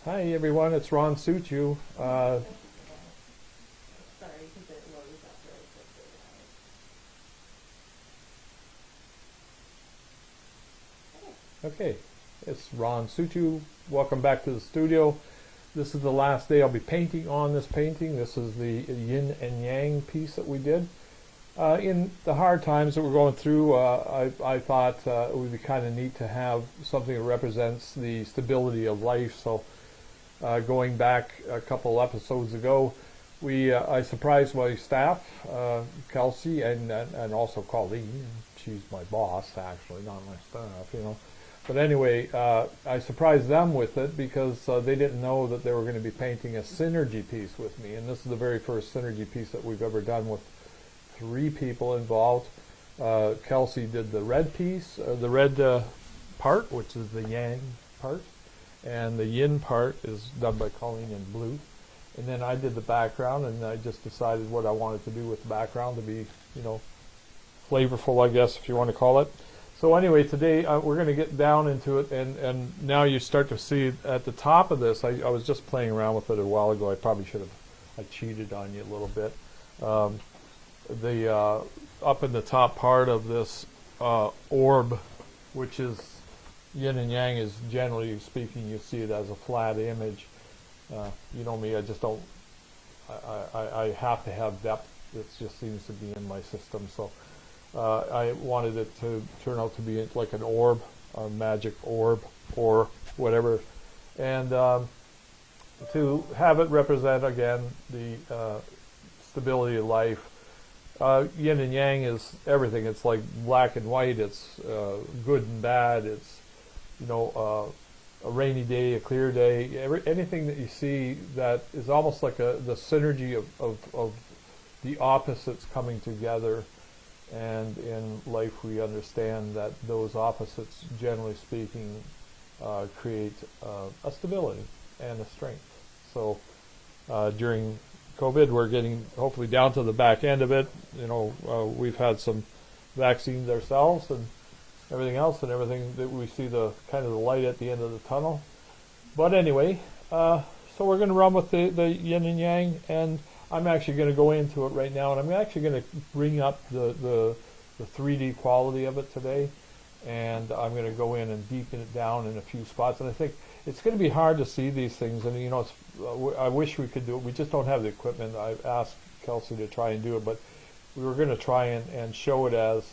Hi everyone, it's Ron Suchiu. Sorry, because it loads up really quickly. Okay, it's Ron Suchiu. Welcome back to the studio. This is the last day I'll be painting on this painting. This is the Yin and Yang piece that we did. In the hard times that we're going through, I thought it would be kind of neat to have something that represents the stability of life. So going back a couple episodes ago, I surprised my staff, Kelsey, and also Colleen. She's my boss, actually, not my staff. But anyway, I surprised them with it because they didn't know that they were going to be painting a synergy piece with me, and this is the very first synergy piece that we've ever done with 3 people involved. Kelsey did the red piece, the red part, which is the Yang part, and the Yin part is done by Colleen in blue. And then I did the background, and I just decided what I wanted to do with the background to be, flavorful, I guess, if you want to call it. So anyway, today we're going to get down into it, and now you start to see at the top of this, I was just playing around with it a while ago. I probably should have, I cheated on you a little bit. Up in the top part of this orb, which is yin and yang, is generally speaking, you see it as a flat image. You know me, I just don't, I have to have depth. It just seems to be in my system. So I wanted it to turn out to be like an orb, a magic orb, or whatever. And to have it represent, again, the stability of life. Yin and yang is everything. It's like black and white. It's good and bad. It's, a rainy day, a clear day. Anything that you see that is almost like the synergy of the opposites coming together. And in life we understand that those opposites, generally speaking, create a stability and a strength. So during COVID, we're getting hopefully down to the back end of it. We've had some vaccines ourselves and everything else, and everything that we see the kind of the light at the end of the tunnel. But anyway, so we're going to run with the yin and yang, and I'm actually going to go into it right now, and I'm actually going to bring up the 3D quality of it today, and I'm going to go in and deepen it down in a few spots. And I think it's going to be hard to see these things, and I wish we could do it. We just don't have the equipment. I've asked Kelsey to try and do it, but we were going to try and show it as,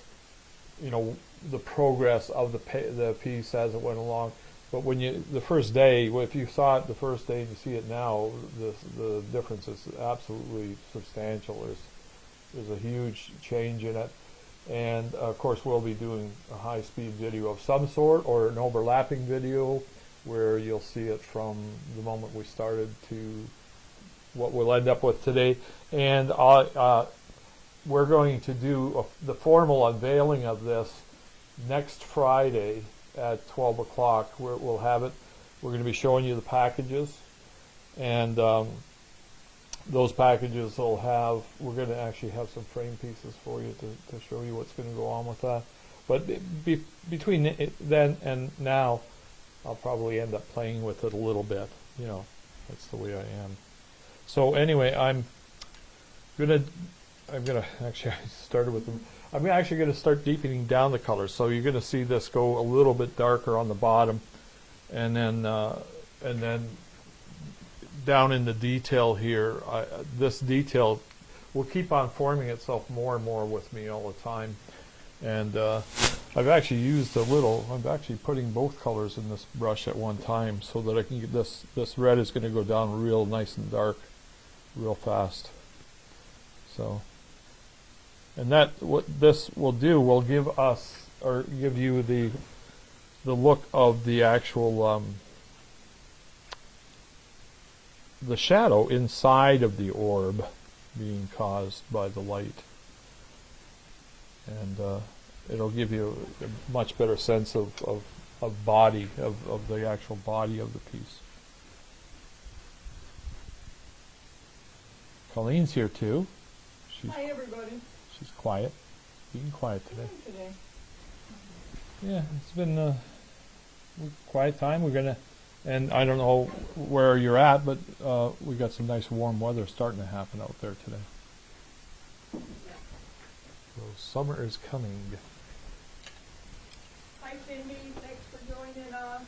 the progress of the piece as it went along. But the first day, if you saw it the first day and you see it now, the difference is absolutely substantial. There's a huge change in it. And of course we'll be doing a high-speed video of some sort, or an overlapping video where you'll see it from the moment we started to what we'll end up with today. And we're going to do the formal unveiling of this next Friday at 12 o'clock. We'll have it. We're going to be showing you the packages, and those packages will have, we're going to actually have some frame pieces for you to show you what's going to go on with that. But between then and now, I'll probably end up playing with it a little bit. That's the way I am. So anyway, I'm gonna actually, I started with them. I'm actually going to start deepening down the colors. So you're going to see this go a little bit darker on the bottom, and then down in the detail here. This detail will keep on forming itself more and more with me all the time. And I've actually used I'm actually putting both colors in this brush at one time so that I can get this red is going to go down real nice and dark real fast. So, and what this will do will give you the look of the actual the shadow inside of the orb being caused by the light, and it'll give you a much better sense of body, of the actual body of the piece. Colleen's here too. Hi, everybody. She's quiet. Being quiet today. Today. Yeah, it's been a quiet time. We're gonna And I don't know where you're at, but we got some nice warm weather starting to happen out there today. So summer is coming. Hi Cindy, thanks for joining us.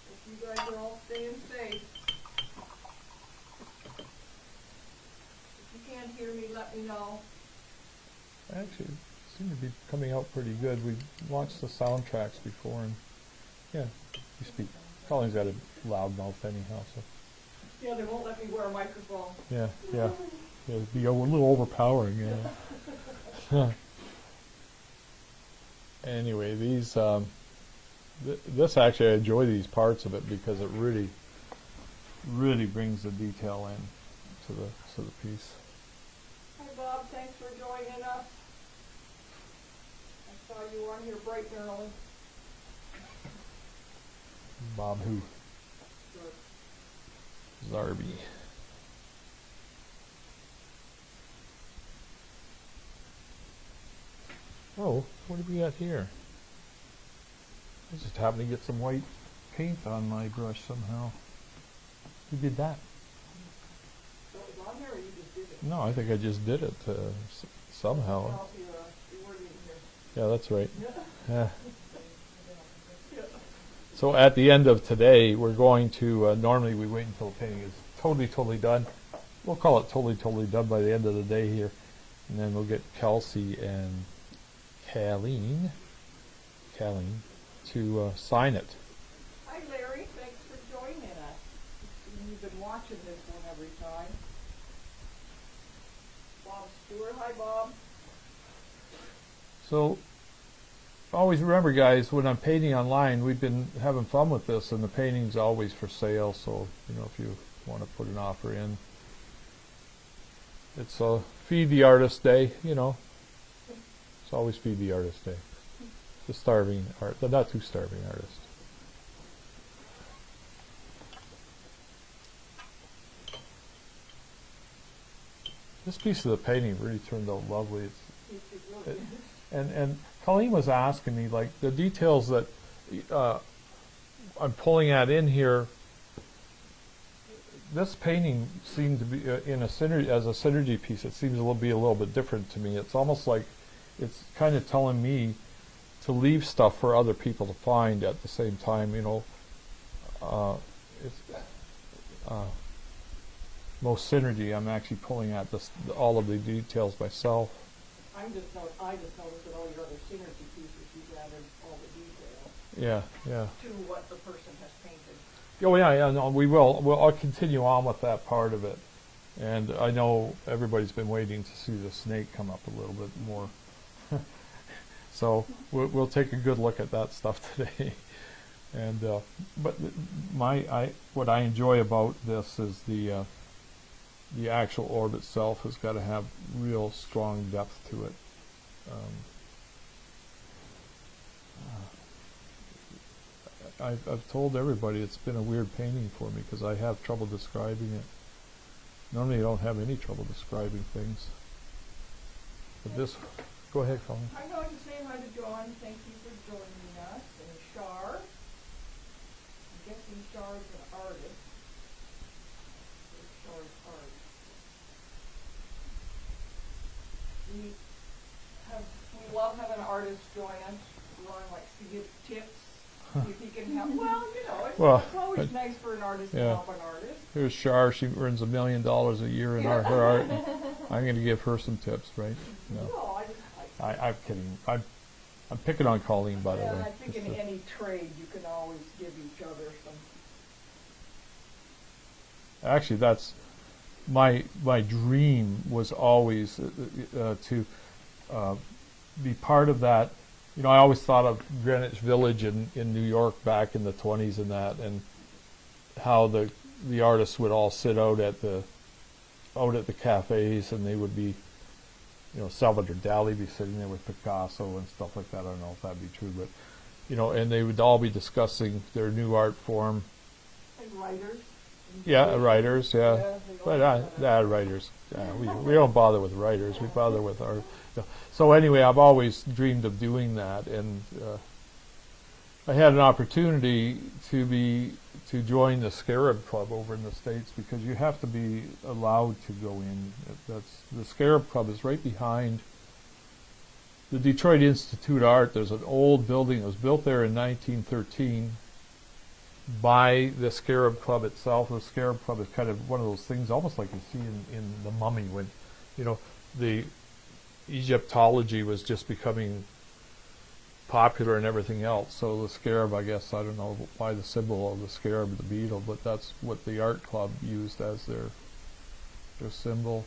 Hope you guys are all staying safe. If you can't hear me, let me know. Actually, it seemed to be coming out pretty good. We watched the soundtracks before, and yeah, you speak. Colleen's got a loud mouth anyhow, so Yeah, they won't let me wear a microphone. yeah, it'd be a little overpowering. Yeah. Anyway, these this actually I enjoy these parts of it because it really brings the detail in to the piece. Hi Bob, thanks for joining us. I saw you on here bright and early. Bob who? Zarby. Oh, what do we got here? I just happened to get some white paint on my brush somehow. Who did that? So it was on there or you just did it? No, I think I just did it somehow. No, you weren't even here. Yeah, that's right. Yeah. Yeah. So at the end of today, we're going to, normally we wait until the painting is totally done. We'll call it totally done by the end of the day here. And then we'll get Kelsey and Colleen to sign it. Hi Larry, thanks for joining us. You've been watching this one every time. Bob Stewart, hi Bob. So always remember, guys, when I'm painting online, we've been having fun with this, and the painting's always for sale. So if you want to put an offer in, it's a feed the artist day. It's always feed the artist day. The starving art, the not too starving artist. This piece of the painting really turned out lovely. And Colleen was asking me, like, the details that I'm pulling at in here. This painting seemed to be as a synergy piece. It seems be a little bit different to me. It's almost like it's kind of telling me to leave stuff for other people to find at the same time. Most synergy, I'm actually pulling at all of the details myself. I just noticed that all your other synergy pieces, you've added all the detail Yeah. to what the person has painted. Oh yeah, no, we will. I'll continue on with that part of it. And I know everybody's been waiting to see the snake come up a little bit more. So we'll take a good look at that stuff today. And but what I enjoy about this is the actual orb itself has got to have real strong depth to it. I've told everybody it's been a weird painting for me because I have trouble describing it. Normally I don't have any trouble describing things. But this, go ahead, Colin. I'm going to say hi to John. Thank you for joining us. And Shar. I'm guessing Shar is an artist. Shar's art. We love having artists join us. Ron likes to give tips. See if he can help. It's always nice for an artist to help an artist. Here's Shar. She earns $1 million a year in her art. I'm going to give her some tips, right? No, I'm kidding. I'm picking on Colleen, by the way. I think in any trade you can always give each other some. Actually, that's my dream was always to be part of that. I always thought of Greenwich Village in New York back in the 20s and that, and how the artists would all sit out at the cafes, and they would be, Salvador Dali be sitting there with Picasso and stuff like that. I don't know if that'd be true, but and they would all be discussing their new art form. Like writers. Yeah, writers. Yeah, but writers. We don't bother with writers. We bother with art. So anyway, I've always dreamed of doing that, and I had an opportunity to join the Scarab Club over in the States because you have to be allowed to go in. The Scarab Club is right behind the Detroit Institute of Art. There's an old building that was built there in 1913 by the Scarab Club itself. The Scarab Club is kind of one of those things, almost like you see in The Mummy, when, the Egyptology was just becoming popular and everything else. So the scarab, I guess, I don't know why the symbol of the scarab, the beetle, but that's what the art club used as their symbol.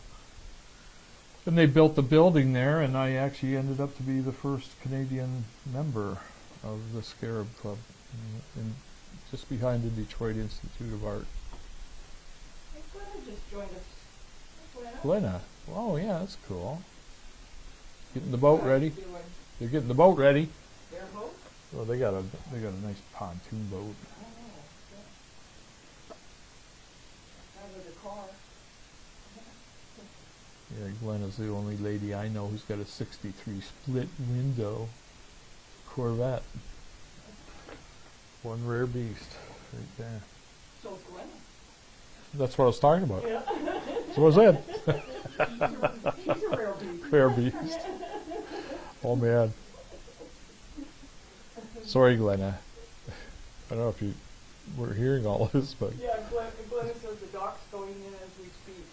And they built the building there, and I actually ended up to be the first Canadian member of the Scarab Club, just behind the Detroit Institute of Art. Hey, Glenna just joined us. Glenna? Oh yeah, that's cool. Getting the boat ready. They're getting the boat ready. Their boat? Well, they got a nice pontoon boat. Oh, out of the car. Yeah, Glenna's the only lady I know who's got a '63 split window Corvette. One rare beast, right there. So is Glenna. That's what I was talking about. Yeah. So was it? She's a rare beast. Rare beast. Oh man. Sorry, Glenna. I don't know if you were hearing all this, but Yeah, Glenna says the dock's going in as we speak.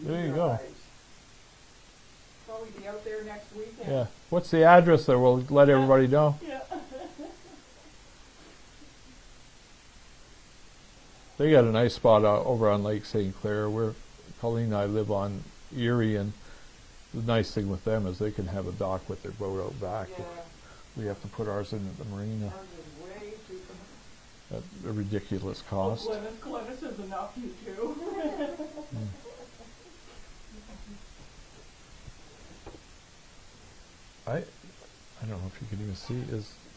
there you go. Probably be out there next weekend. Yeah. What's the address there? We'll let everybody know. Yeah. They got a nice spot over on Lake St. Clair where Colleen and I live on Erie, and the nice thing with them is they can have a dock with their boat out back. Yeah. We have to put ours in at the marina Ours is way cheaper. at a ridiculous cost. Oh, Glenna says enough, you too. I don't know if you can even see.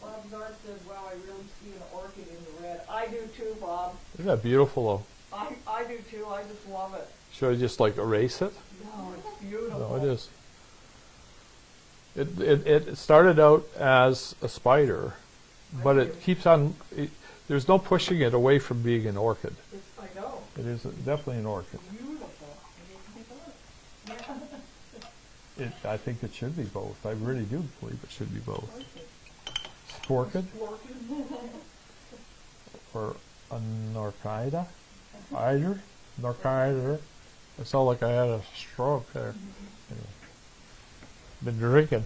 Bob Zart says, wow, I really see an orchid in the red. I do too, Bob. Isn't that beautiful though? I do too. I just love it. Should I just like erase it? No, it's beautiful. No, it is. It started out as a spider, but it keeps on. There's no pushing it away from being an orchid. I know. It is definitely an orchid. Beautiful. It needs to be both. Yeah. I think it should be both. I really do believe it should be both. Sporkid or a Norcida? Either? Norcida. I sound like I had a stroke there. Anyway. Been drinking.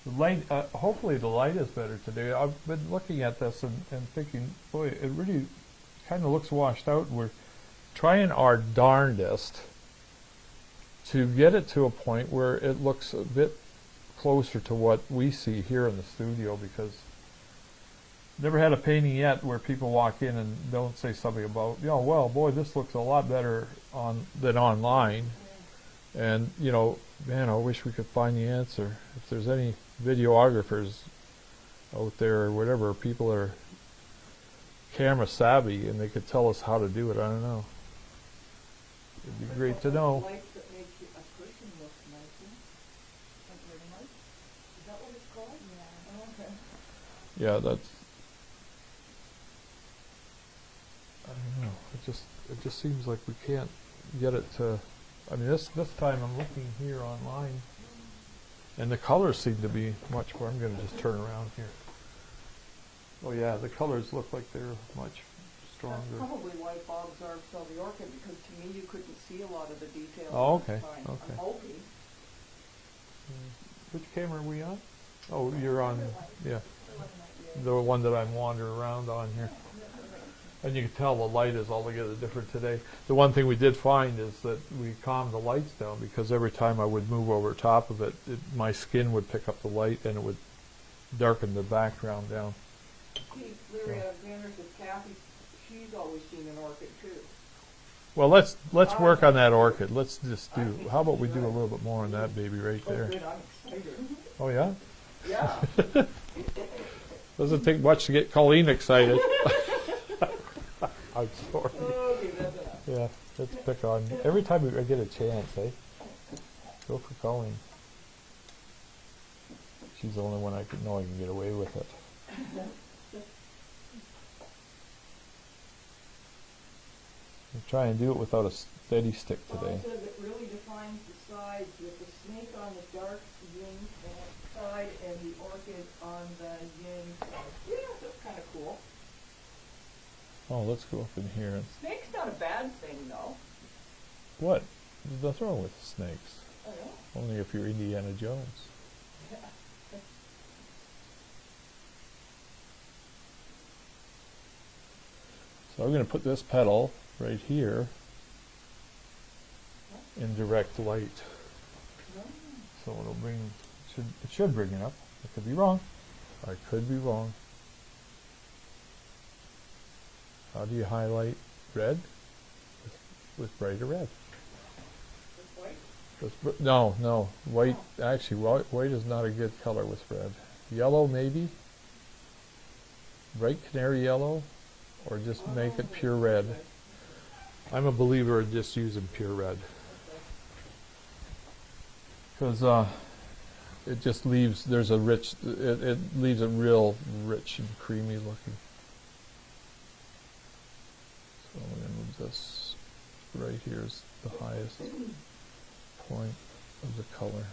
The light, hopefully the light is better today. I've been looking at this and thinking, boy, it really kind of looks washed out. We're trying our darndest to get it to a point where it looks a bit closer to what we see here in the studio, because never had a painting yet where people walk in and don't say something about, well, boy, this looks a lot better than online. And, man, I wish we could find the answer. If there's any videographers out there or whatever, people are camera savvy and they could tell us how to do it, I don't know. It'd be great to know. Lights that make a person look nicer. Is that what it's called? Yeah. Oh, okay. Yeah, that's. I don't know. It just seems like we can't get it to. I mean, this time I'm looking here online, and the colors seem to be much more. I'm going to just turn around here. Oh yeah, the colors look like they're much stronger. That's probably why Bob Zarb saw the orchid, because to me you couldn't see a lot of the details. Oh, okay. Okay. Okay. I'm hoping. Which camera are we on? Oh, you're on. Yeah, the one that I'm wandering around on here. And you can tell the light is altogether different today. The one thing we did find is that we calmed the lights down, because every time I would move over top of it, my skin would pick up the light and it would darken the background down. Larry Alexander says Kathy, she's always seen an orchid too. Well, let's work on that orchid. Let's just do. How about we do a little bit more on that baby right there? Oh, good, I'm excited. Oh yeah. Yeah. Doesn't take much to get Colleen excited. I'm sorry. Okay, that's enough. Yeah, let's pick on. Every time I get a chance, Go for Colleen. She's the only one I can get away with it. I'm trying to do it without a steady stick today. Says it really defines the sides with the snake on the dark yin side and the orchid on the yin side. Yeah, that's kind of cool. Oh, let's go up in here. Snake's not a bad thing, though. What? There's nothing wrong with snakes. I know. Only if you're Indiana Jones. Yeah. So I'm going to put this petal right here in direct light. So it'll bring, it should bring it up. I could be wrong. I could be wrong. How do you highlight red? With brighter red. With white? No. White, actually, white is not a good color with red. Yellow, maybe. Bright canary yellow, or just make it pure red. Okay. I'm a believer in just using pure red. Because it just leaves, there's a rich, it leaves it real rich and creamy looking. So I'm going to move this right here is the highest point of the color.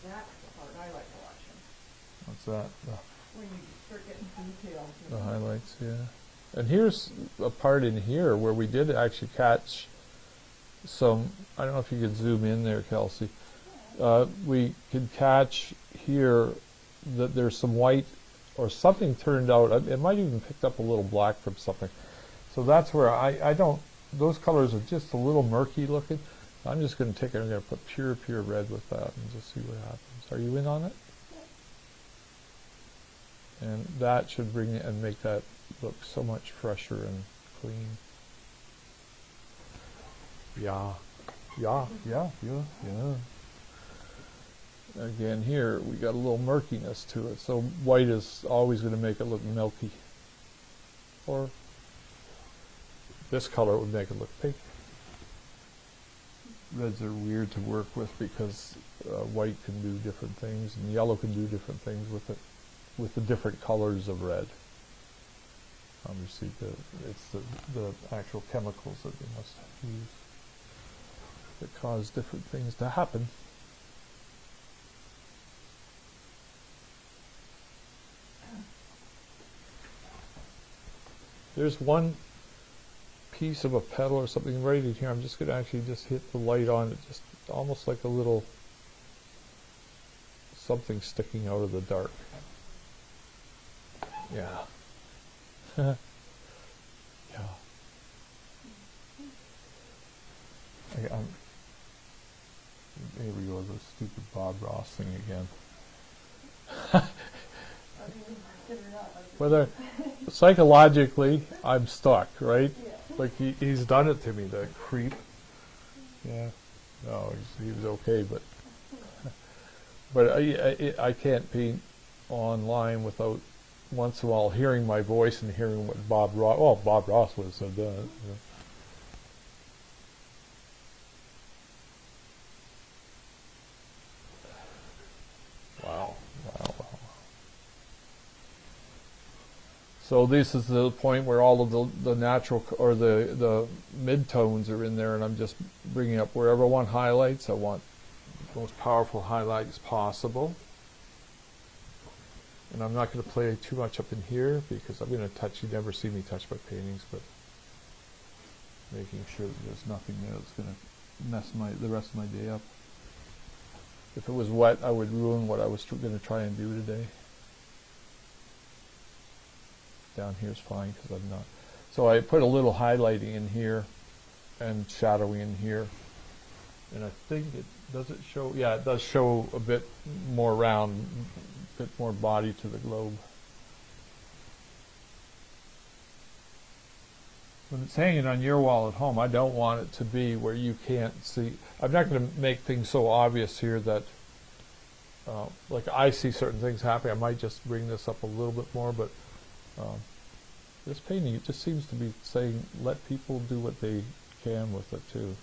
That's the part I like watching. What's that? When you start getting details. The highlights, yeah. And here's a part in here where we did actually catch some, I don't know if you could zoom in there, Kelsey. We could catch here that there's some white or something turned out. It might even picked up a little black from something. So that's where I don't, those colors are just a little murky looking. I'm just going to take it, I'm going to put pure red with that and just see what happens. Are you in on it? And that should bring it and make that look so much fresher and clean. Yeah. Again, here we got a little murkiness to it, so white is always going to make it look milky. Or this color would make it look pink. Reds are weird to work with because white can do different things and yellow can do different things with it, with the different colors of red. Obviously, it's the actual chemicals that they must use that cause different things to happen. There's one piece of a petal or something right in here. I'm just going to actually just hit the light on it, just almost like a little something sticking out of the dark. Yeah. Yeah. Here we go, the stupid Bob Ross thing again. Whether psychologically I'm stuck, right? Yeah. Like he's done it to me, the creep. Yeah. No, he was okay, but I can't paint online without once in a while hearing my voice and hearing what Bob Ross would have said that. Yeah. Wow. So this is the point where all of the natural or the mid-tones are in there, and I'm just bringing up wherever I want highlights. I want the most powerful highlights possible. And I'm not going to play too much up in here because I'm going to touch, you never see me touch my paintings, but making sure that there's nothing there that's going to mess the rest of my day up. If it was wet, I would ruin what I was going to try and do today. Down here is fine because I'm not. So I put a little highlighting in here and shadowing in here. And I think does it show? Yeah, it does show a bit more round, a bit more body to the globe. When it's hanging on your wall at home, I don't want it to be where you can't see. I'm not going to make things so obvious here that, like I see certain things happening. I might just bring this up a little bit more, but this painting, it just seems to be saying, let people do what they can with it too.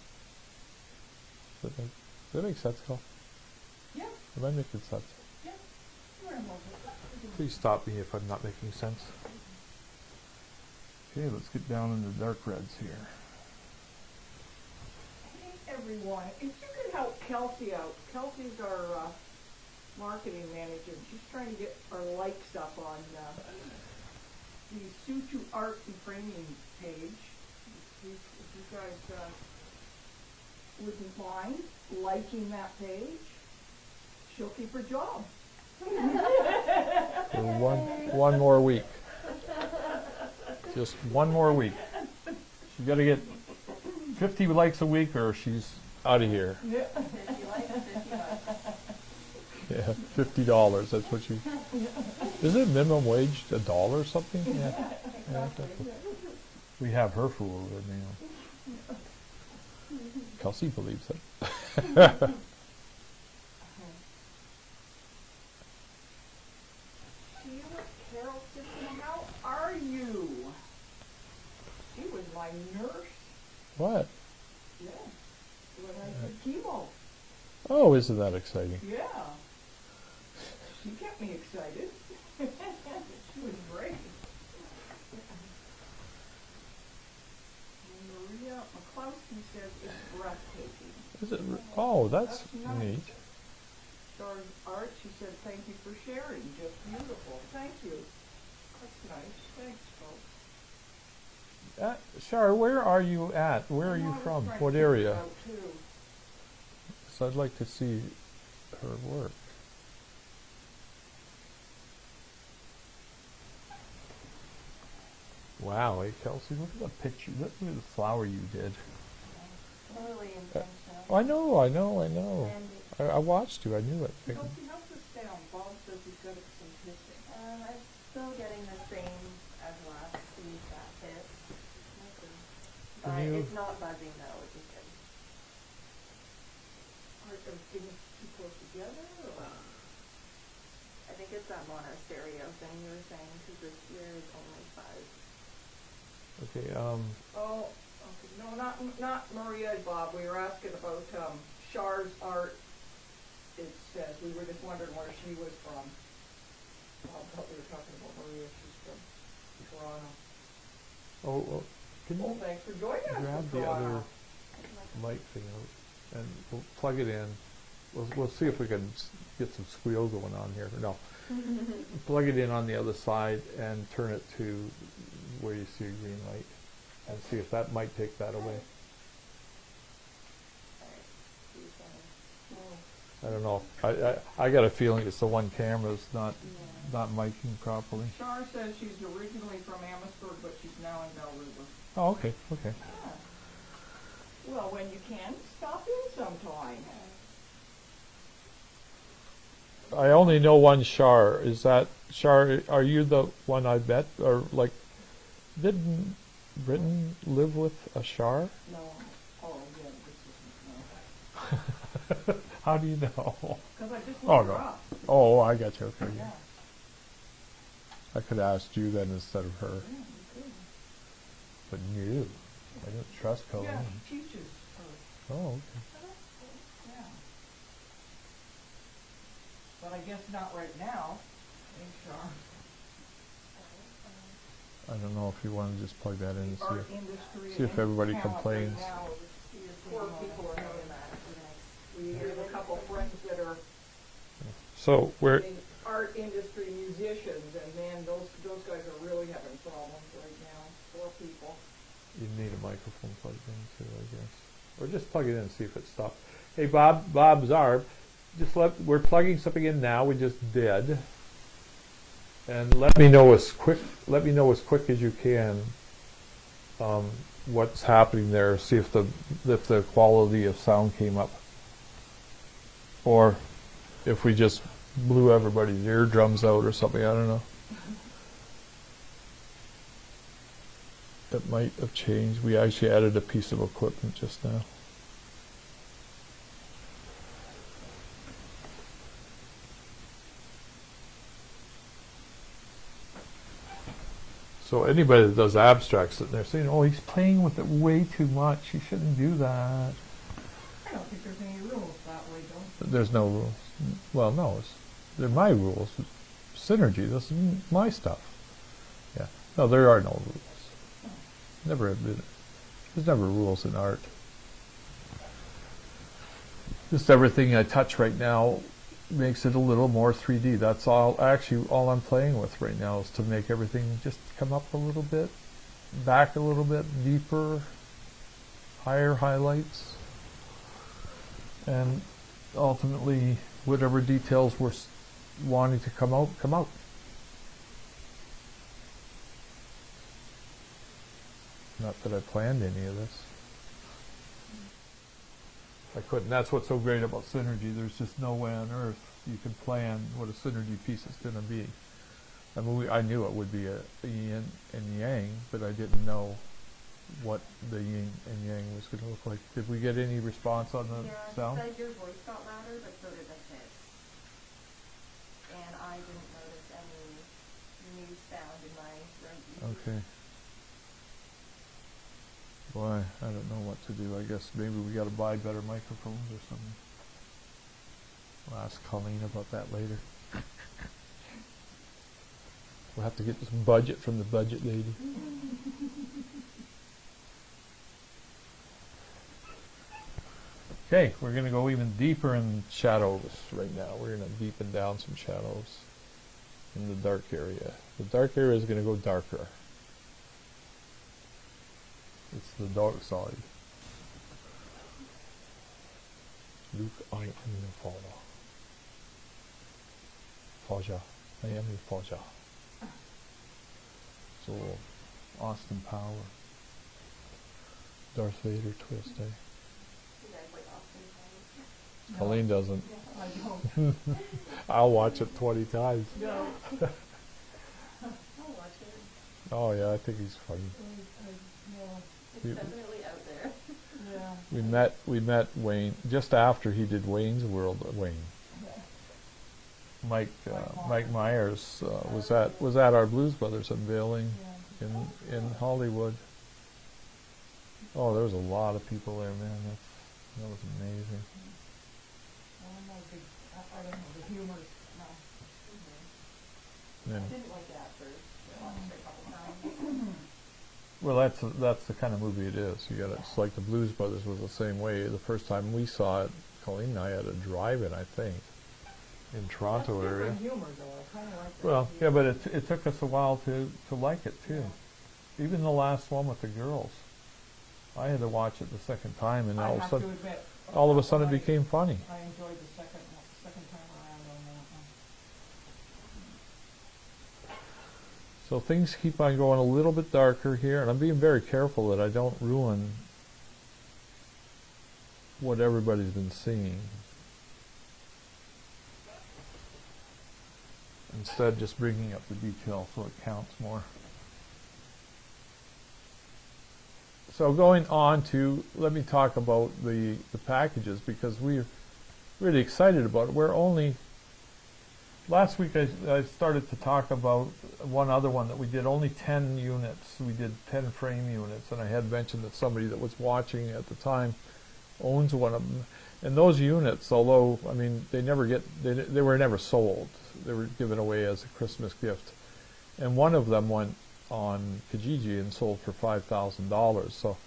Does that make sense, Carl? Yeah, Am I making sense? yeah. You're in a little bit. Please stop me if I'm not making sense. Okay, let's get down into dark reds here. Hey, everyone. If you could help Kelsey out. Kelsey's our marketing manager. She's trying to get our likes up on the Suchiu art and framing page. If you guys wouldn't mind liking that page, she'll keep her job. For one more week. Just one more week. She's got to get 50 likes a week or she's out of here. Yeah. 50 likes, 50 bucks. Yeah, $50. That's what you. Isn't it minimum wage $1 or something? Yeah. Yeah, we have her fooled now. Kelsey believes it. Sheila Carol Simpson, how are you? She was my nurse. What? Yeah. When I did chemo. Oh, isn't that exciting? Yeah. She kept me excited. She was great. And Maria McCloskey says it's breathtaking. Is it? Oh, that's That's nice. neat. Star's art, she said, thank you for sharing. Just beautiful. Thank you. That's nice. Thanks, folks. Shar, where are you at? Where are I know, you I was from? trying to What figure it area? out, too. So I'd like to see her work. Wow, hey Kelsey, look at the picture. Look at the flower you did. Totally intentional. I know. And I watched you. I knew it. Kelsey, how's this sound? Bob says he's got some hissing. I'm still getting the same as last week, that hit. Can But you- it's not buzzing though, which is good. Are things too close together? Or? I think it's that mono stereo thing you were saying, because this year is only 5. Okay. Oh, okay. No, not Maria and Bob. We were asking about Char's art. It says we were just wondering where she was from. Bob thought we were talking about Maria. She's from Toronto. Oh, well, can Well, you thanks for joining us grab from the Toronto. other mic thing out and we'll plug it in. We'll see if we can get some squeal going on here. No, plug it in on the other side and turn it to where you see a green light, and see if that might take that away. I don't know. I got a feeling it's the one camera's not miking properly. Char says she's originally from Amherstburg, but she's now in Bell River. Oh, okay. Yeah. Well, when you can, stop in sometime. I only know one Shar. Is that Shar? Are you the one I bet, or like, didn't Britain live with a Shar? No. Oh, yeah, this isn't, no. How do you know? Because I just Oh, looked her no. up. Oh, I got you. Okay. Yeah. I could have asked you then instead of her, Yeah, you could. but you. I don't trust Colleen. Yeah, she teaches her. Oh, okay. Yeah. But I guess not right now. Ain't Char. I don't know if you want to just plug that in and see Art if, industry see if and everybody talent complains. Right now, poor people are having that. We have a couple friends that are So we're in art industry musicians, and man, those guys are really having problems right now. Poor people. you need a microphone plugged in too, I guess, or just plug it in and see if it stops. Hey, Bob Zarb, we're plugging something in now. We just did, and let me know as quick as you can. What's happening there? See if the quality of sound came up, or if we just blew everybody's eardrums out or something. I don't know. It might have changed. We actually added a piece of equipment just now. So anybody that does abstracts, that they're saying, "Oh, he's playing with it way too much. He shouldn't do that." I don't think there's any rules that way don't. There's no rules. Well, no, they're my rules. Synergy, this is my stuff. Yeah. No, there are no rules. Never have been. There's never rules in art. Just everything I touch right now makes it a little more 3D. That's all I'm playing with right now, is to make everything just come up a little bit, back a little bit, deeper, higher highlights, and ultimately whatever details we're wanting to come out, come out. Not that I planned any of this. I couldn't. That's what's so great about synergy. There's just no way on earth you can plan what a synergy piece is going to be. I mean, I knew it would be a yin and yang, but I didn't know what the yin and yang was going to look like. Did we get any response on the sound? Yeah, your voice got louder, but so did the hiss. And I didn't notice any new sound in my right ear. Okay. Boy, I don't know what to do. I guess maybe we got to buy better microphones or something. We'll ask Colleen about that later. We'll have to get some budget from the budget lady. Okay, we're going to go even deeper in shadows right now. We're going to deepen down some shadows in the dark area. The dark area is going to go darker. It's the dark side. Luke, I am your father. Father, I am your father. So, Austin Power. Darth Vader twist, eh? You guys like Austin Powers? Colleen doesn't. Yeah, I don't. I'll watch it 20 times. No. I'll watch it. Oh yeah, I think he's funny. It's We- definitely out there. Yeah. We met Wayne just after he did Wayne's World. Wayne. Mike Myers was at our Blues Brothers unveiling in Hollywood. Oh, there was a lot of people there, man. That was amazing. I don't know, the humor, no. Yeah. I didn't like it at first. I watched it a couple times. Well, that's the kind of movie it is. It's like the Blues Brothers was the same way. The first time we saw it, Colleen and I had a drive-in, I think, in Toronto That's area. different humor, though. I kind of like that. Well, yeah, but it took us a while to like it too. Even the last one with the girls, I had to watch it the second time, and I all of a have sudden, to admit, it became funny. I enjoyed the second time around on that one. So things keep on going a little bit darker here, and I'm being very careful that I don't ruin what everybody's been seeing. Instead, just bringing up the detail so it counts more. So going on to, let me talk about the packages, because we're really excited about it. Last week I started to talk about one other one that we did, only 10 units. We did 10 frame units, and I had mentioned that somebody that was watching at the time owns one of them. And those units, although, I mean, they were never sold. They were given away as a Christmas gift. And one of them went on Kijiji and sold for $5,000. So,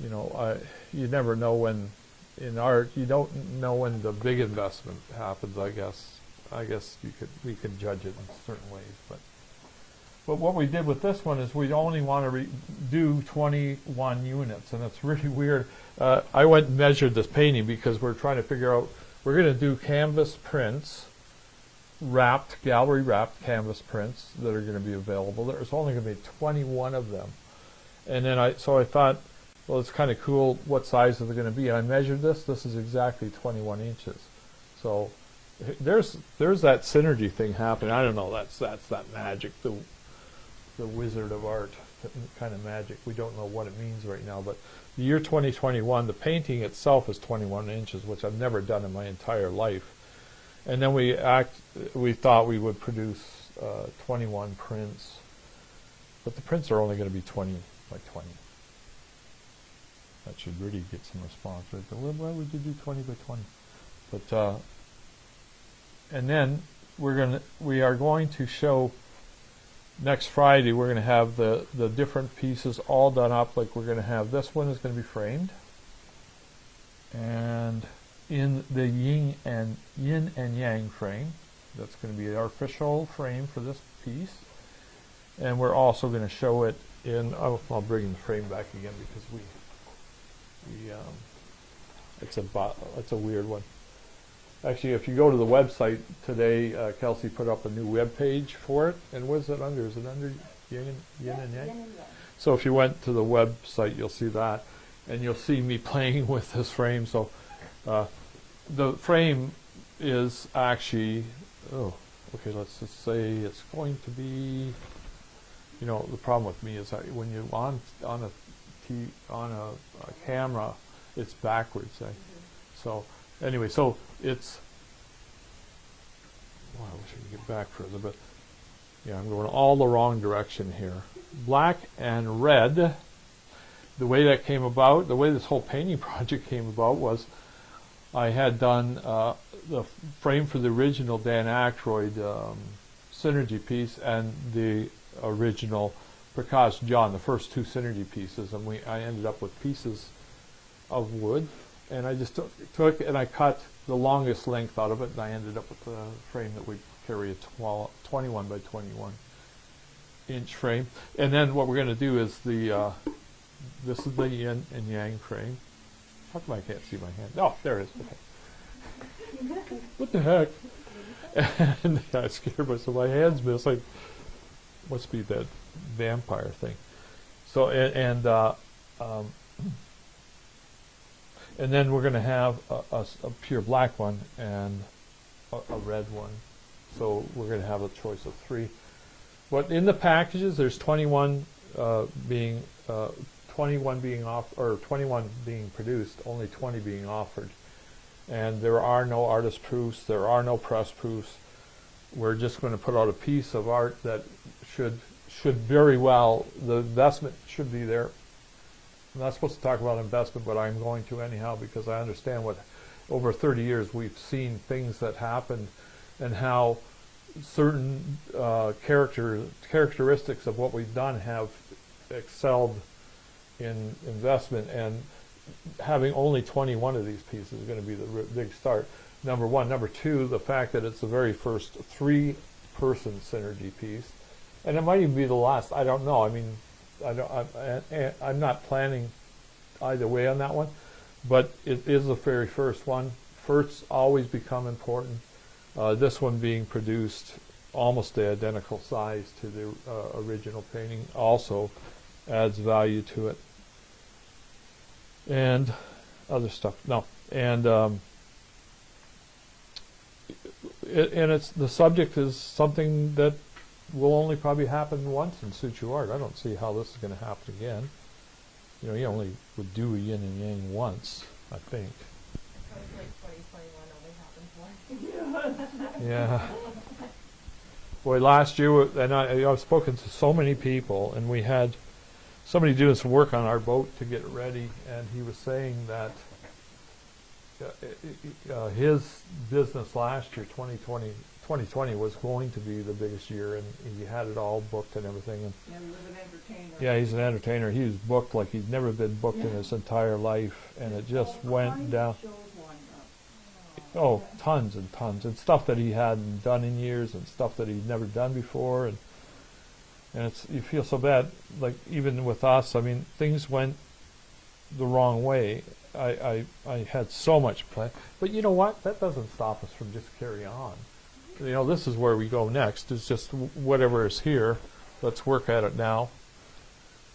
you never know when, in art, you don't know when the big investment happens, I guess. I guess we could judge it in certain ways. But what we did with this one is we only want to do 21 units, and it's really weird. I went and measured this painting because we're trying to figure out, we're going to do canvas prints, gallery wrapped canvas prints that are going to be available. There's only going to be 21 of them. And then I thought, well, it's kind of cool, what size are they going to be? I measured this is exactly 21 inches. So there's that synergy thing happening. I don't know, that's that magic, the wizard of art kind of magic. We don't know what it means right now, but the year 2021, the painting itself is 21 inches, which I've never done in my entire life. And then we thought we would produce 21 prints, but the prints are only going to be 20 by 20. That should really get some response. Right? Why would you do 20 by 20? But and then we are going to show next Friday. We're going to have the different pieces all done up. Like we're going to have this one is going to be framed, and in the Yin and Yang frame, that's going to be our official frame for this piece. And we're also going to show it in. I'll bring the frame back again because it's a weird one. Actually, if you go to the website today, Kelsey put up a new web page for it. And what is it under? Is it under Yin and Yang? Yin and Yang. So if you went to the website, you'll see that, and you'll see me playing with this frame. So the frame is actually, let's just say it's going to be. You know, the problem with me is that when you're on a camera, it's backwards. So anyway, so it's. Well, I wish I could get back further, but yeah, I'm going all the wrong direction here. Black and red. The way that came about, the way this whole painting project came about was, I had done the frame for the original Dan Aykroyd Synergy piece and the original Prakash John, the first two Synergy pieces, and I ended up with pieces of wood, and I just took and I cut the longest length out of it, and I ended up with a frame that would carry a 21 by 21 inch frame. And then what we're going to do is this is the Yin and Yang frame. How come I can't see my hand? Oh, there it is. Okay. What the heck? And I scared myself. My hand's missing. Must be that vampire thing. So and then we're going to have a pure black one and a red one. So we're going to have a choice of 3. But in the packages, there's 21 being produced, only 20 being offered. And there are no artist proofs, there are no press proofs. We're just going to put out a piece of art that should very well, the investment should be there. I'm not supposed to talk about investment, but I'm going to anyhow because I understand what over 30 years we've seen things that happened and how certain characteristics of what we've done have excelled in investment, and having only 21 of these pieces is going to be the big start. Number one. Number two, the fact that it's the very first 3-person Synergy piece, and it might even be the last. I don't know. I mean, I'm not planning either way on that one, but it is the very first one. Firsts always become important. This one being produced almost the identical size to the original painting also adds value to it. And other stuff. No. And it's the subject is something that will only probably happen once in Suchiu art. I don't see how this is going to happen again. You know, you only would do a Yin and Yang once, I think. Sounds like 2021 only happens once. Yeah. Boy, last year, and I've spoken to so many people, and we had somebody doing some work on our boat to get it ready, and he was saying that his business last year, 2020, was going to be the biggest year, and he had it all booked and everything. And Yeah, he was an entertainer. yeah, he's an entertainer. He was booked like he'd never been booked in his entire life, and it just went down. Oh, tons and tons, and stuff that he hadn't done in years, and stuff that he'd never done before, and it's you feel so bad. Like even with us, I mean, things went the wrong way. I had so much play, but you know what? That doesn't stop us from just carry on. You know, this is where we go next. It's just whatever is here. Let's work at it now.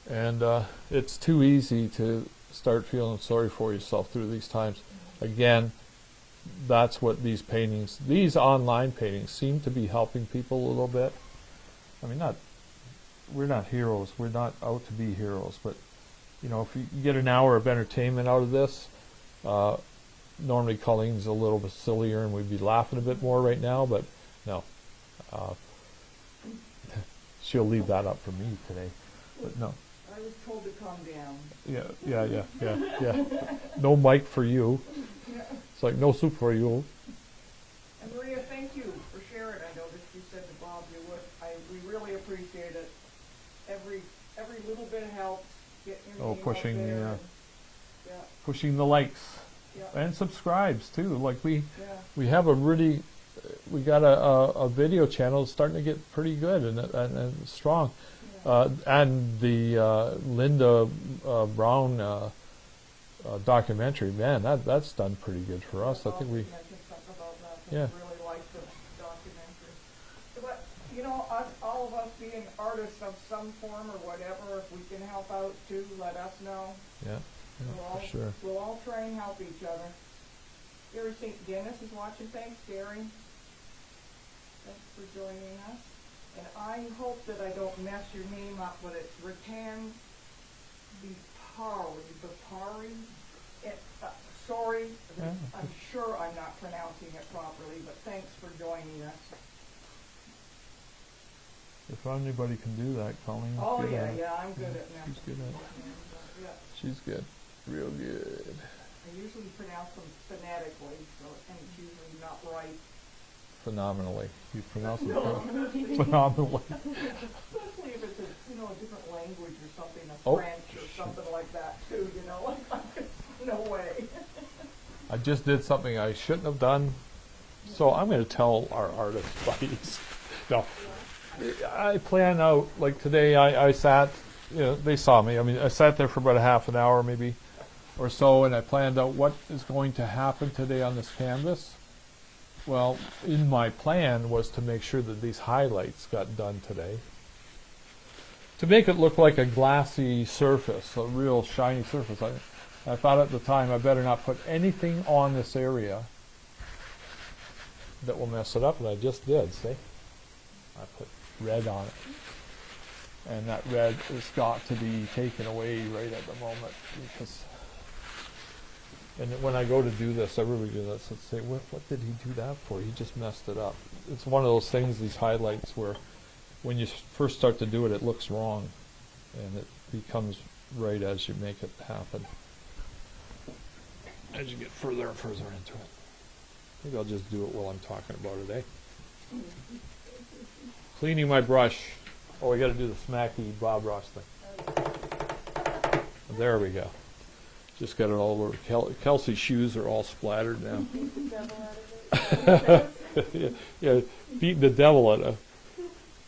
And it's too easy to start feeling sorry for yourself through these times. Again, that's what these paintings, these online paintings, seem to be helping people a little bit. I mean, we're not heroes. We're not out to be heroes, but you know, if you get an hour of entertainment out of this, normally Colleen's a little bit sillier and we'd be laughing a bit more right now, but no. She'll leave that up for me today, but no. I was told to calm down. Yeah. No mic for you. It's like no soup for you. And Maria, thank you for sharing. I noticed you said to Bob you would. We really appreciate it. Every little bit helps. Get your name Pushing out there. the And, yeah, pushing the likes yeah, and subscribes too. Like we yeah. have we got a video channel starting to get pretty good and strong. Yeah. And the Linda Brown documentary, man, that's done pretty good for us. I think we, Mentioned something about that. Yeah. I really like the documentary. But you know, all of us being artists of some form or whatever, if we can help out too, let us know. yeah, for sure. We'll all try and help each other. Gary St. Dennis is watching. Thanks, Gary. Thanks for joining us. And I hope that I don't mess your name up, but it's Ratan Bipari. Sorry, Yeah. I'm sure I'm not pronouncing it properly, but thanks for joining us. If anybody can do that, Colleen. Oh, good yeah, at it. yeah, I'm good at messing. She's good at it. Yeah. She's good, real good. I usually pronounce them phonetically, and it's usually not right. Phenomenally, you pronounce it No. phenomenally. Especially if it's a different language or something, Oh, French or something like that too, no way. I just did something I shouldn't have done, so I'm going to tell our artist buddies. No, I plan out, like today I sat, they saw me. I mean, I sat there for about a half an hour maybe or so, and I planned out what is going to happen today on this canvas. Well, in my plan was to make sure that these highlights got done today. To make it look like a glassy surface, a real shiny surface. I thought at the time I better not put anything on this area that will mess it up, and I just did, see? I put red on it. And that red has got to be taken away right at the moment, because when I go to do this, I really do this and say, what did he do that for? He just messed it up. It's one of those things, these highlights, where when you first start to do it, it looks wrong, and it becomes right as you make it happen. As you get further and further into it. Maybe I'll just do it while I'm talking about it, eh? Cleaning my brush. Oh, I got to do the smacky Bob Ross thing. There we go. Just got it all over. Kelsey's shoes are all splattered now. yeah, beating the devil at her.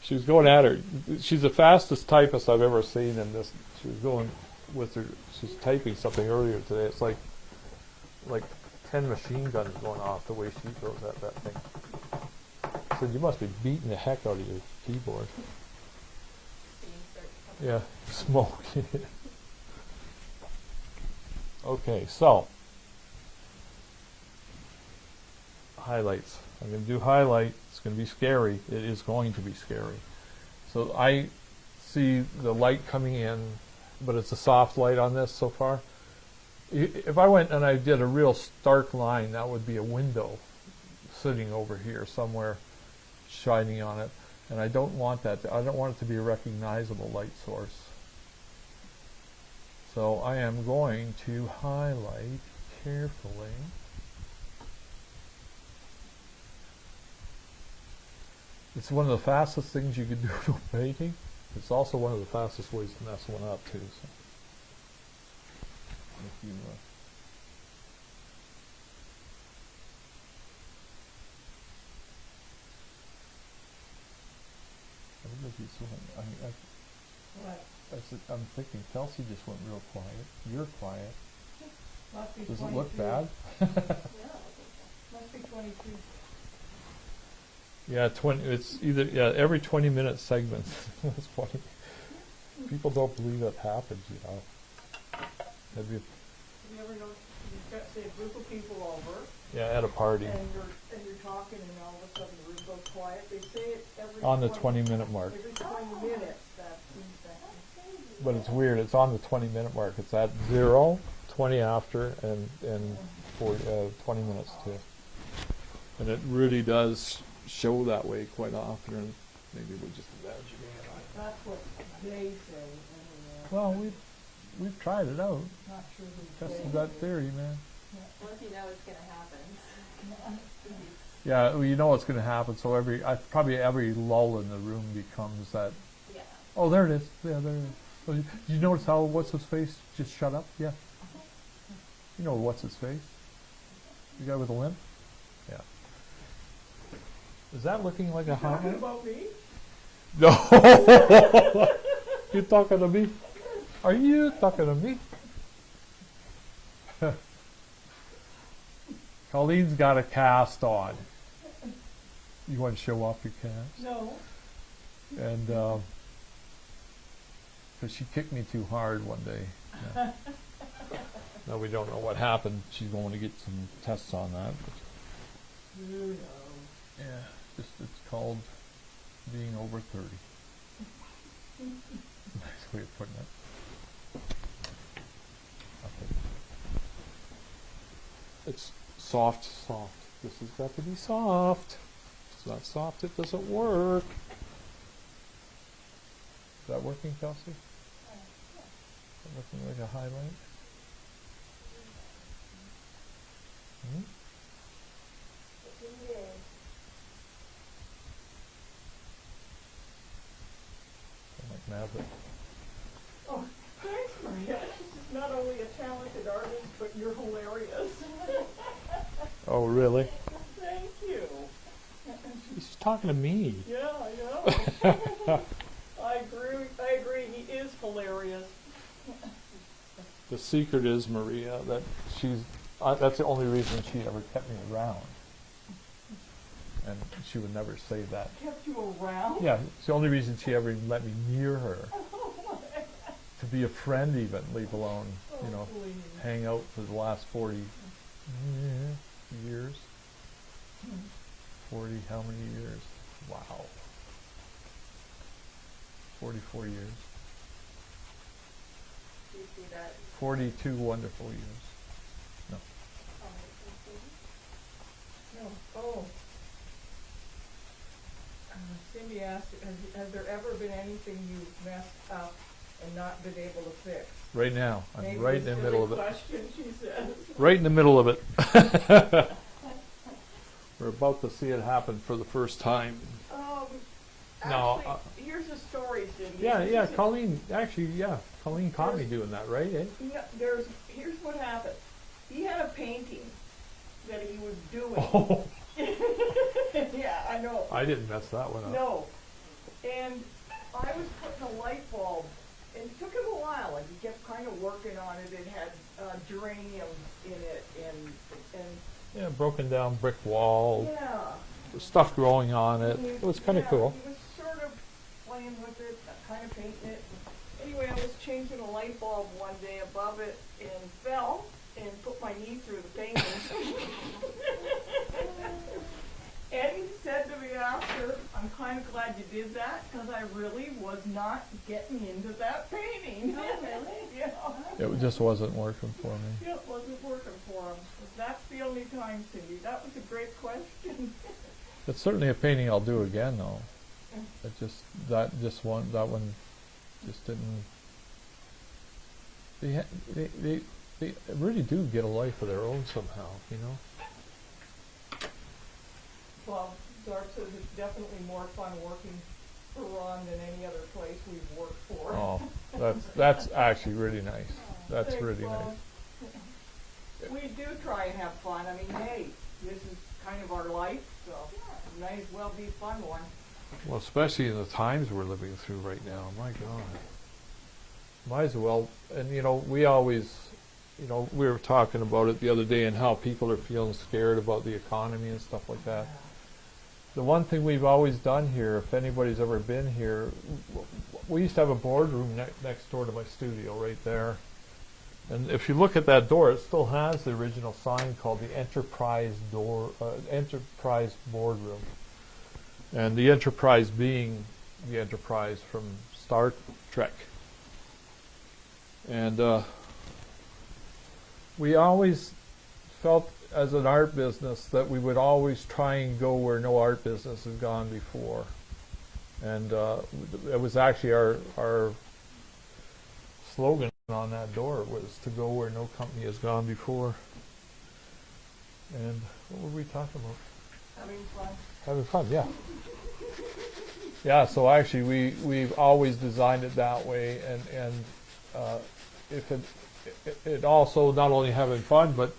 She was going at her. She's the fastest typist I've ever seen in this. She was going with her. She's typing something earlier today. It's like 10 machine guns going off the way she goes at that thing. I said, you must be beating the heck out of your keyboard. Yeah, smoke. Okay, so highlights. I'm going to do highlight. It's going to be scary. It is going to be scary. So I see the light coming in, but it's a soft light on this so far. If I went and I did a real stark line, that would be a window sitting over here somewhere shining on it. And I don't want that. I don't want it to be a recognizable light source. So I am going to highlight carefully. It's one of the fastest things you can do to a painting. It's also one of the fastest ways to mess one up too. So if you, I'm thinking Kelsey just went real quiet. You're quiet. Must be Does 22. it look bad? Must be 22. Yeah, it's either every 20-minute segment. That's funny. People don't believe that happens, Have you? Have you ever noticed you've got, say, a group of people over? Yeah, at a party. And you're talking, and all of a sudden the room goes quiet. They say it every On the 20-minute mark. Every 20 minutes, that seems to happen. But it's weird. It's on the 20-minute mark. It's at 0, 20 after, and 20 minutes too. And it really does show that way quite often. And maybe we're just imagining it. That's what they say. Anyway. Well, we've tried it out. Not sure who Tested that theory, man. Once you know it's going to happen. Yeah, well, you know what's going to happen. So probably every lull in the room becomes that. Yeah. Oh, there it is. Yeah, there it is. Oh, did you notice how what's his face just shut up? Yeah. You know what's his face? The guy with the limp. Yeah. Is that looking like a Talking highlight? about me? No. You talking to me? Are you talking to me? Colleen's got a cast on. You want to show off your cast? No. And because she kicked me too hard one day. Yeah. Now we don't know what happened. She's going to get some tests on that. Who knows? Yeah, it's called being over 30. Nice way of putting it. Okay. It's soft. This has got to be soft. If it's not soft, it doesn't work. Is that working, Kelsey? Is that looking like a highlight? Hmm? I'm like Maverick. Oh, thanks, Maria. She's not only a talented artist, but you're hilarious. Oh, really? Thank you. She's talking to me. Yeah, I know. I agree. He is hilarious. The secret is, Maria, that that's the only reason she ever kept me around. And she would never say that. Kept you around? Yeah, it's the only reason she ever even let me near her. To be a friend even, leave alone, Please. hang out for the last 40 years. 40, how many years? Wow. 44 years. Do you see that? 42 wonderful years. No. No. Oh. Cindy asked, has there ever been anything you've messed up and not been able to fix? Right now. I'm Maybe right a in the silly middle of it. question, she says. Right in the middle of it. We're about to see it happen for the first time. No, Actually, here's a story, Cindy. Yeah, Colleen caught me doing that, right? Eh? Here's what happened. He had a painting that he was doing. Oh, Yeah, I know. I didn't mess that one up. No. And I was putting a light bulb, and it took him a while, and he kept kind of working on it. It had geraniums in it, and Yeah, broken down brick wall, yeah. stuff growing on it. He- It was kind of yeah, cool. He was sort of playing with it, kind of painting it. Anyway, I was changing a light bulb one day above it and fell and put my knee through the painting. And he said to me after, I'm kind of glad you did that because I really was not getting into that painting. Oh, really? Yeah. It just wasn't working for me. It wasn't working for him. That's the only time, Cindy. That was a great question. It's certainly a painting I'll do again, though. That one just didn't. They really do get a life of their own somehow, Well, Zarb says it's definitely more fun working for Ron than any other place we've worked for. Oh, that's actually really nice. That's Thanks, really Bob. nice. We do try and have fun. I mean, hey, this is kind of our life, so it might as well be a fun one. Well, especially in the times we're living through right now. My God. Might as well. And, we always, we were talking about it the other day and how people are feeling scared about the economy and stuff like that. The one thing we've always done here, if anybody's ever been here, we used to have a boardroom next door to my studio right there. And if you look at that door, it still has the original sign called the Enterprise Boardroom. And the Enterprise being the Enterprise from Star Trek. And we always felt as an art business that we would always try and go where no art business has gone before. And it was actually our slogan on that door was to go where no company has gone before. And what were we talking about? Having fun. Having fun, yeah. Yeah, so actually we've always designed it that way, and if it also not only having fun, but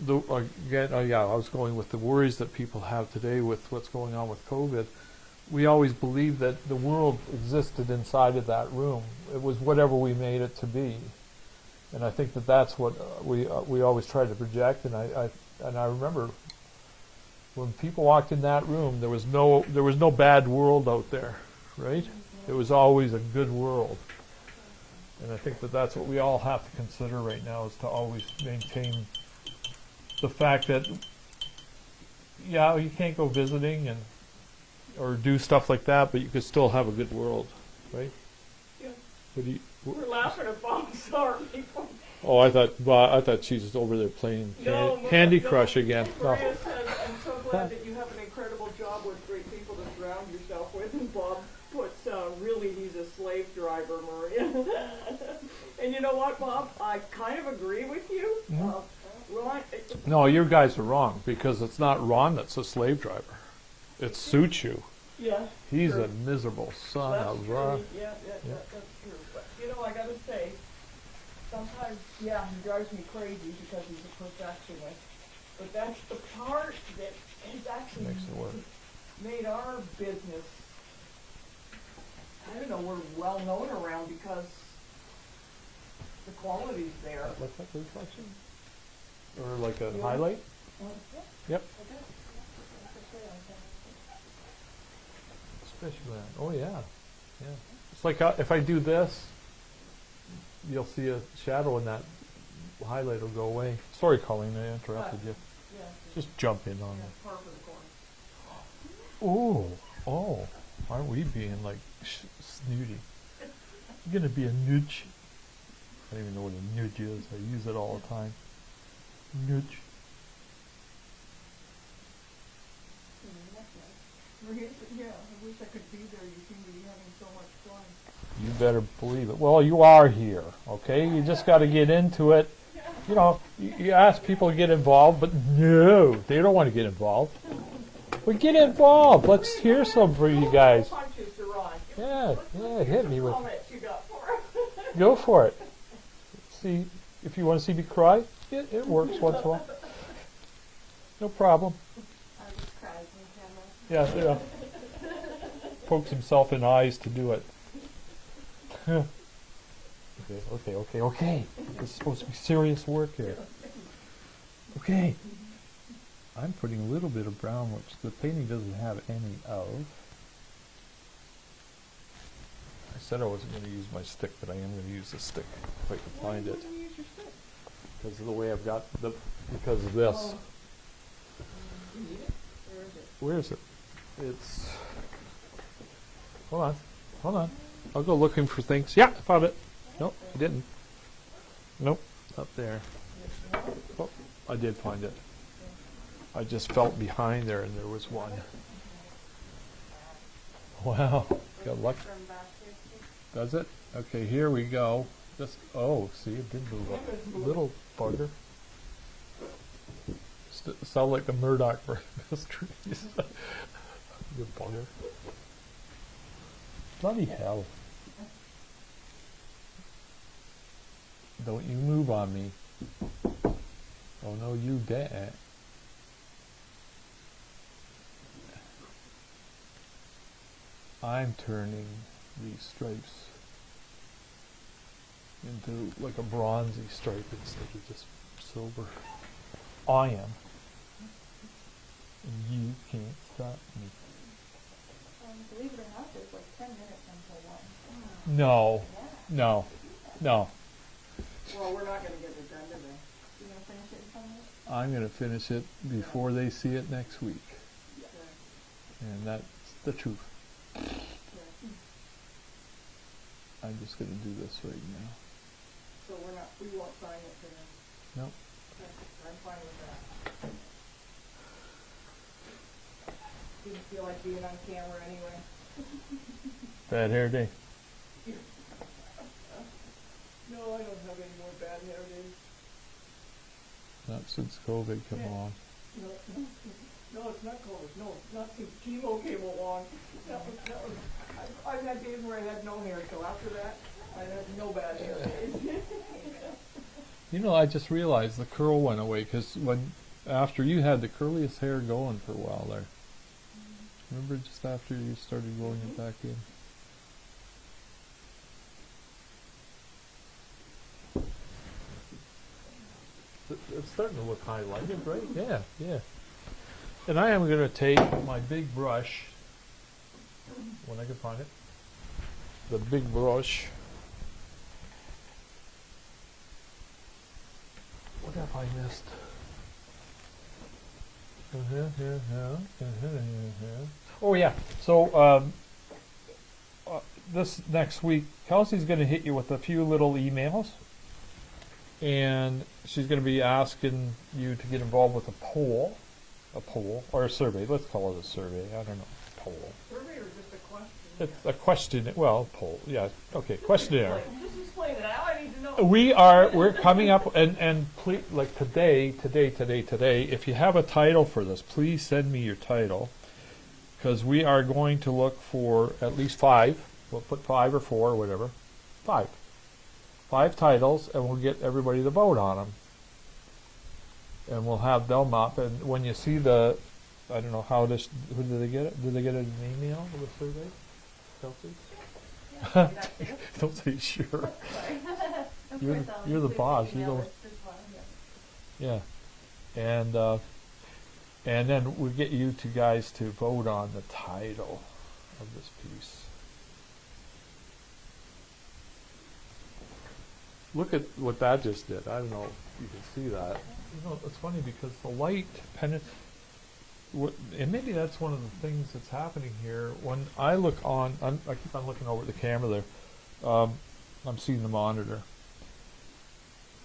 again, yeah, I was going with the worries that people have today with what's going on with COVID. We always believed that the world existed inside of that room. It was whatever we made it to be, and I think that that's what we always try to project. And I remember when people walked in that room, there was no bad world out there, right? It was always a good world. And I think that that's what we all have to consider right now, is to always maintain the fact that, yeah, you can't go visiting or do stuff like that, but you could still have a good world, right? Yeah. What We're laughing at Bob, sorry. oh, I thought she was over there playing Candy Crush again. No. Maria says, I'm so glad that you have an incredible job with great people to surround yourself with. And Bob puts, really, he's a slave driver, Maria. And you know what, Bob? I kind of agree with you. Ron, No, you guys are wrong, because it's not Ron that's a slave driver. It's Suchiu. yeah. He's True. a miserable son That's of true. Ron. Yeah, that's true. But, you know, I gotta say, sometimes, yeah, he drives me crazy because he's a perfectionist. But that's the part that has actually Makes it work. made our business, I don't know, we're well known around because the quality's there. What's that reflection? Or like a Yeah. highlight? Yep. Especially that. Oh yeah, yeah. It's like if I do this, you'll see a shadow, and that highlight will go away. Sorry, Colleen, I interrupted you. Yeah, Just jump in on yeah, it. par for the course. Oh, aren't we being like snooty? You're gonna be a nudge. I don't even know what a nudge is. I use it all the time. Nudge. Yeah, I wish I could be there. You seem to be having so much fun. You better believe it. Well, you are here, okay? You just got to get into it. You know, you ask people to get involved, but no, they don't want to get involved. Well, get involved. Let's hear some for you guys. Punches to Ron. Yeah, hit me with. Comments you got for it. Go for it. See, if you want to see me cry, it works once in a while. No problem. I just cried in camera. Yeah. Pokes himself in the eyes to do it. Okay. This is supposed to be serious work here. Okay. I'm putting a little bit of brown, which the painting doesn't have any of. I said I wasn't going to use my stick, but I am going to use the stick if I can find it. Because of the way I've got because of this. You need it? Where is it? It's. Hold on. I'll go looking for things. Yeah, I found it. Nope, I didn't. Nope, up there. Oh, I did find it. I just felt behind there, and there was one. Wow, got luck. From back here, too. Does it? Okay, here we go. Just see, it did move up. Little bugger. Sound like the Murdoch Mysteries. Good bugger. Bloody hell. Don't you move on me. Oh no, you didn't. I'm turning these stripes into like a bronzy stripe instead of just silver. I am. And you can't stop me. Believe it or not, there's like 10 minutes until 1. No. Yeah. No. No. Well, we're not going to get it done today. You gonna finish it in 10 minutes? I'm going to finish it before they see it next week. Okay. And that's the truth. Okay. I'm just going to do this right now. So we won't sign it today. Nope. Okay. I'm fine with that. Didn't feel like being on camera anyway. Bad hair day. No, I don't have any more bad hair days. Not since COVID came Yeah. along. No, it's not COVID. No, not since chemo came along. That was, I've had days where I had no hair, so after that, I had no bad hair days. You know, I just realized the curl went away because after you had the curliest hair going for a while there. Remember just after you started growing it back in? It's starting to look highlighted, right? Yeah, yeah. And I am going to take my big brush, when I can find it, the big brush. What have I missed? Oh yeah. So this next week, Kelsey's going to hit you with a few little emails, and she's going to be asking you to get involved with a poll or a survey. Let's call it a survey. I don't know, poll. Survey or just a question? It's a question. Well, poll. Yeah. Okay. Questionnaire. Just explain it. Now I need to know. We're coming up and like today. If you have a title for this, please send me your title, because we are going to look for at least 5. We'll put 5 or 4 or whatever. 5 titles, and we'll get everybody to vote on them, and we'll have them up. And when you see the, I don't know how this. Who did they get it? Did they get an email with a survey? Kelsey? Yeah, maybe that too. Don't say sure. Sorry. Of You're course, the- I'll you're the include boss, you email don't- list as well, yeah. Yeah, and then we get you two guys to vote on the title of this piece. Look at what that just did. I don't know if you can see that. You know, it's funny because the light and maybe that's one of the things that's happening here. When I look on, I keep on looking over at the camera there. I'm seeing the monitor.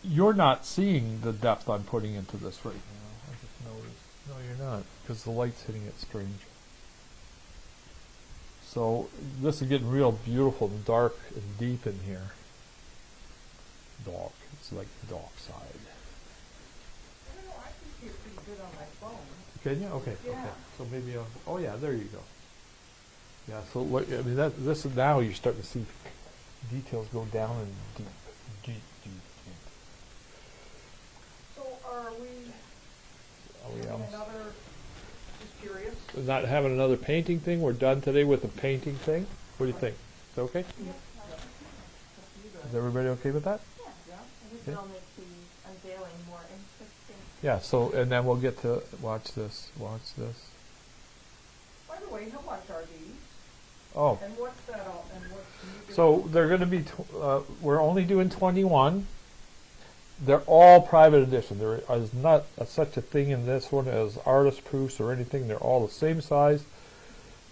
You're not seeing the depth I'm putting into this right now. I just noticed. No, you're not, because the light's hitting it strange. So this is getting real beautiful and dark and deep in here. Dark. It's like the dark side. I don't know, I can see it pretty good on my phone. Can you? Okay. Yeah. Okay. So maybe. Oh yeah, there you go. Yeah. So look, I mean this is now you're starting to see details go down and deep. So are we having another, just curious? Not having another painting thing. We're done today with the painting thing. What do you think? Is that okay? Is everybody okay with that? Yeah, I think Okay. it'll make the unveiling more interesting. Yeah. So and then we'll get to watch this. Watch this. By the way, how much are these? Oh. And what's that all, and what's? So they're going to be. We're only doing 21. They're all private edition. There is not such a thing in this one as artist proofs or anything. They're all the same size.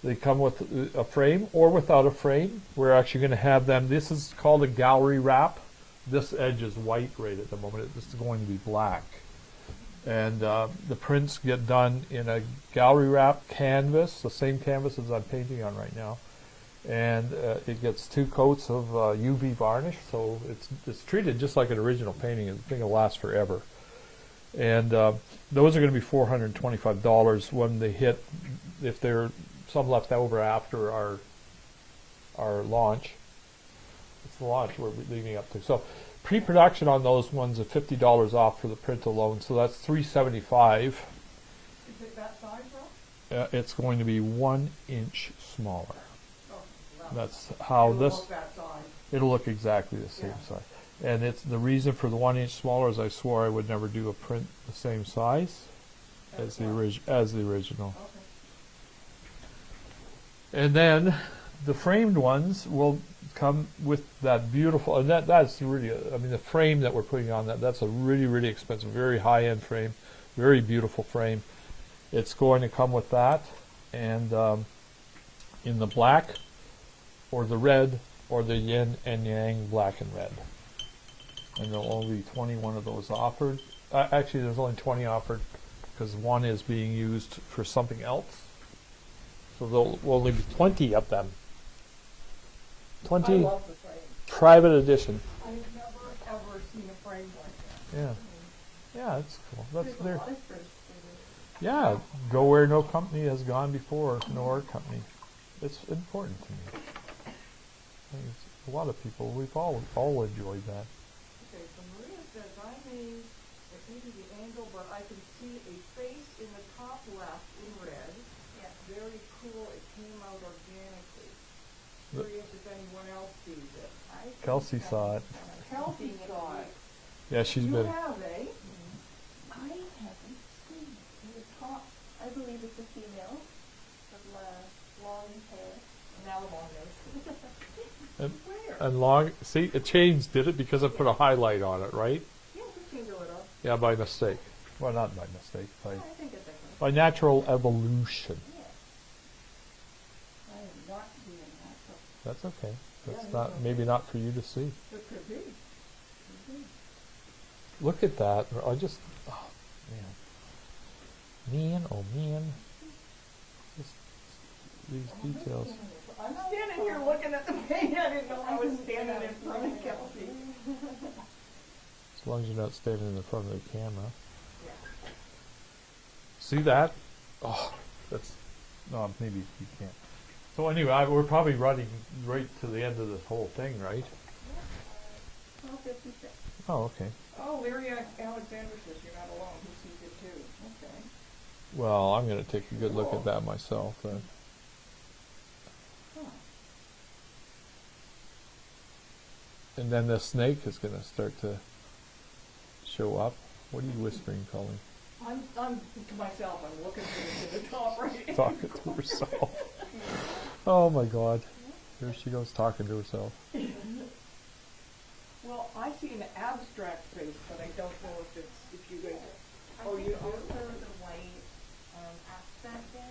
They come with a frame or without a frame. We're actually going to have them. This is called a gallery wrap. This edge is white right at the moment. This is going to be black. And the prints get done in a gallery wrap canvas, the same canvas as I'm painting on right now. And it gets 2 coats of UV varnish, so it's treated just like an original painting. The thing will last forever. And those are going to be $425 when they hit, if there are some left over after our launch. It's the launch we're leading up to. So pre-production on those ones is $50 off for the print alone, so that's $375. Is it that size, Rob? It's going to be 1 inch smaller. Oh, wow. That's how It'll this. look that size. It'll look exactly the same Yeah. size. And it's the reason for the 1 inch smaller is I swore I would never do a print the same size as the original. Okay. And then the framed ones will come with that beautiful, and that's really, I mean, the frame that we're putting on that's a really, really expensive, very high-end frame, very beautiful frame. It's going to come with that, and in the black, or the red, or the yin and yang black and red. And there'll only be 21 of those offered. Actually, there's only 20 offered, because one is being used for something else. So there'll only be 20 of them. I 20 love the frame. private edition. I've never, ever seen a frame like that. Yeah. Yeah, that's cool. That's There's a their. lot of firsts in this. Yeah, go where no company has gone before. No art company. It's important to me. I think it's, a lot of people, we've all enjoyed that. Okay, so Maria says, it may be the angle, but I can see a face in the top left in red. Yeah. Very cool, it came out organically. The- Curious if anyone else sees it. I think Kelsey that saw it. Kelsey seeing saw it. Yeah, she's You been. have, eh? I haven't seen it. In the top, I believe it's a female with long hair. Now long nose. And, Where? and long. See, it changed, did it? Because I put a highlight on it, right? Yeah, we can do it up. Yeah, by mistake. Well, not by mistake. I think it's excellent. By natural evolution. Yeah. I am not seeing that, but That's okay. That's Yeah, not yeah. maybe not for you to see. it could be. Could be. Look at that. I just, oh man. Oh man. Just these details. I'm standing here looking at the paint. I didn't know I was standing in front of Kelsey. As long as you're not standing in the front of the camera. Yeah. See that? Oh, that's, no, maybe you can't. So anyway, we're probably running right to the end of this whole thing, right? 12:56. Oh, okay. Oh, Larry Alexander says you're not alone. He sees it too. Okay. Well, I'm going to take a good look at that myself then. Huh. And then the snake is going to start to show up. What are you whispering, Colleen? I'm to myself. I'm looking for the top right. Talking to herself. Oh my God. Here she goes talking to herself. Well, I see an abstract face, but I don't know if you guys. I Oh, think you do? also the white aspect there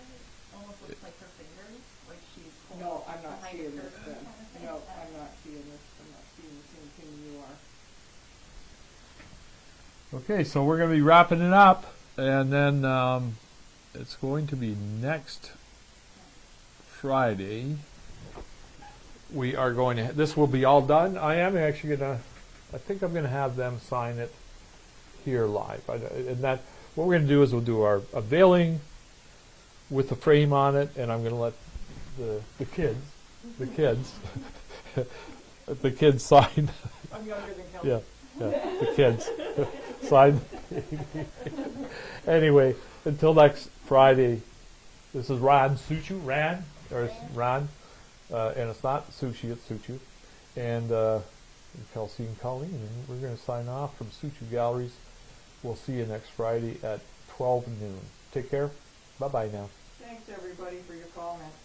almost looks like her fingers, like she's holding No, I'm not behind seeing a this curtain then. kind of thing. No, I'm not seeing this. I'm not seeing the same thing you are. Okay, so we're going to be wrapping it up. And then it's going to be next Friday. We are going to, this will be all done. I am actually going to, I think I'm going to have them sign it here live. And that, what we're going to do is we'll do our unveiling with the frame on it, and I'm going to let the kids sign. I'm younger than Kelly. Yeah, the kids sign. Anyway, until next Friday, this is Suchiu, it's Ran, and it's not Sushi, it's Suchiu, and Kelsey and Colleen, and we're going to sign off from Suchiu Galleries. We'll see you next Friday at 12 noon. Take care. Bye-bye now. Thanks everybody for your comments.